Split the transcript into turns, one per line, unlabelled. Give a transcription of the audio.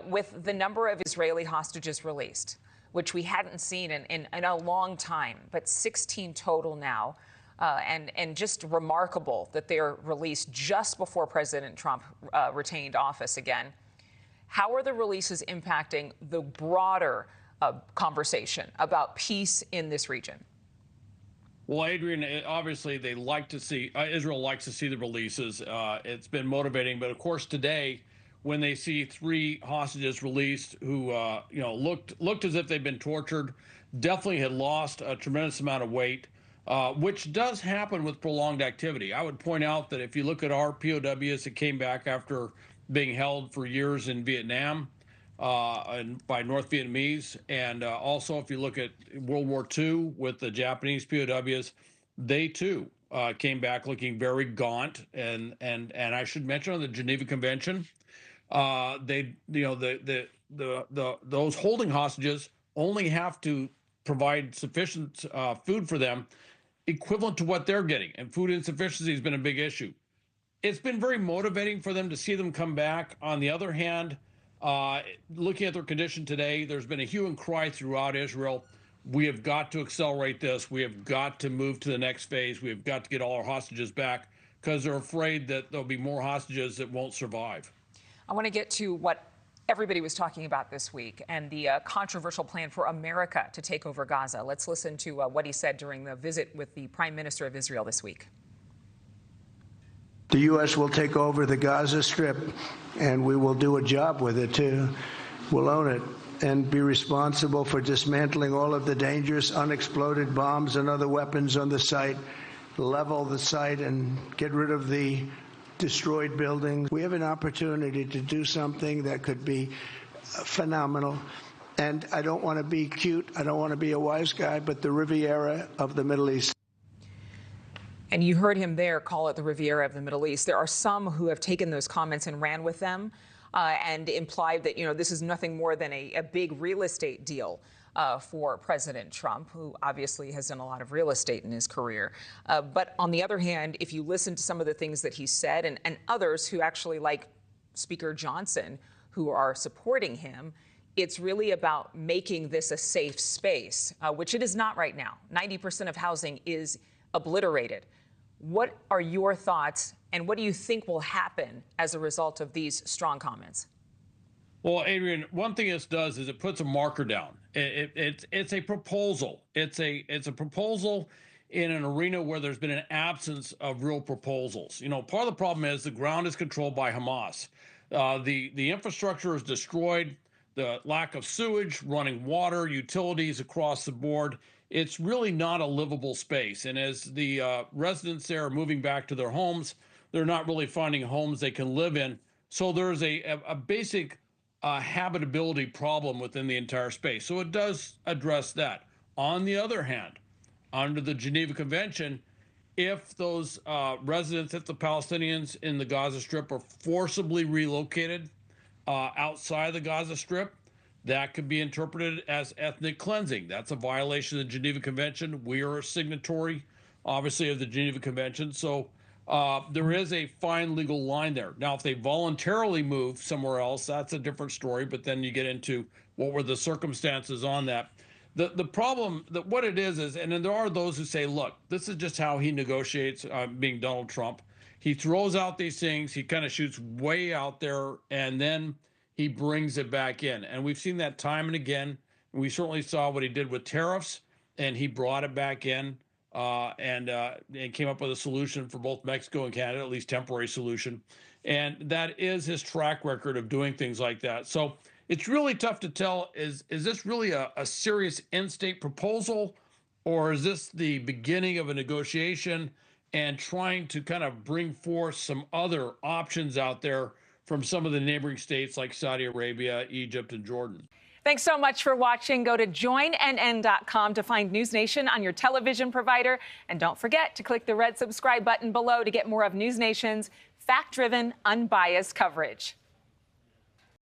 with the number of Israeli hostages released, which we hadn't seen in a long time, but 16 total now, and just remarkable that they're released just before President Trump retained office again. How are the releases impacting the broader conversation about peace in this region?
Well, Adrian, obviously they like to see, Israel likes to see the releases. It's been motivating, but of course today, when they see 3 hostages released who, looked as if they'd been tortured, definitely had lost a tremendous amount of weight, which does happen with prolonged activity. I would point out that if you look at our POWs that came back after being held for years in Vietnam, and by North Vietnamese, and also if you look at World War II with the Japanese POWs, they too came back looking very gaunt. And I should mention on the Geneva Convention, those holding hostages only have to provide sufficient food for them, equivalent to what they're getting, and food insufficiency has been a big issue. It's been very motivating for them to see them come back. On the other hand, looking at their condition today, there's been a hue and cry throughout Israel. We have got to accelerate this. We have got to move to the next phase. We have got to get all our hostages back because they're afraid that there'll be more hostages that won't survive.
I want to get to what everybody was talking about this week and the controversial plan for America to take over Gaza. Let's listen to what he said during the visit with the Prime Minister of Israel this week.
The U.S. will take over the Gaza Strip, and we will do a job with it, too. We'll own it and be responsible for dismantling all of the dangerous unexploded bombs and other weapons on the site, level the site, and get rid of the destroyed buildings. We have an opportunity to do something that could be phenomenal. And I don't want to be cute. I don't want to be a wise guy, but the Riviera of the Middle East.
And you heard him there call it the Riviera of the Middle East. There are some who have taken those comments and ran with them and implied that, this is nothing more than a big real estate deal for President Trump, who obviously has done a lot of real estate in his career. But on the other hand, if you listen to some of the things that he said and others who actually, like Speaker Johnson, who are supporting him, it's really about making this a safe space, which it is not right now. 90% of housing is obliterated. What are your thoughts, and what do you think will happen as a result of these strong comments?
Well, Adrian, one thing this does is it puts a marker down. It's a proposal. It's a proposal in an arena where there's been an absence of real proposals. Part of the problem is the ground is controlled by Hamas. The infrastructure is destroyed. The lack of sewage, running water, utilities across the board. It's really not a livable space. And as the residents there are moving back to their homes, they're not really finding homes they can live in. So there's a basic habitability problem within the entire space. So it does address that. On the other hand, under the Geneva Convention, if those residents, if the Palestinians in the Gaza Strip are forcibly relocated outside the Gaza Strip, that could be interpreted as ethnic cleansing. That's a violation of the Geneva Convention. We are a signatory, obviously, of the Geneva Convention. So there is a fine legal line there. Now, if they voluntarily move somewhere else, that's a different story. But then you get into what were the circumstances on that. The problem, that what it is, and then there are those who say, look, this is just how he negotiates, being Donald Trump. He throws out these things. He kind of shoots way out there, and then he brings it back in. And we've seen that time and again. We certainly saw what he did with tariffs, and he brought it back in and came up with a solution for both Mexico and Canada, at least temporary solution. And that is his track record of doing things like that. So it's really tough to tell, is this really a serious in-state proposal, or is this the beginning of a negotiation and trying to kind of bring forth some other options out there from some of the neighboring states like Saudi Arabia, Egypt, and Jordan?
Thanks so much for watching. Go to joinnn.com to find NewsNation on your television provider. And don't forget to click the red subscribe button below to get more of NewsNation's fact-driven, unbiased coverage.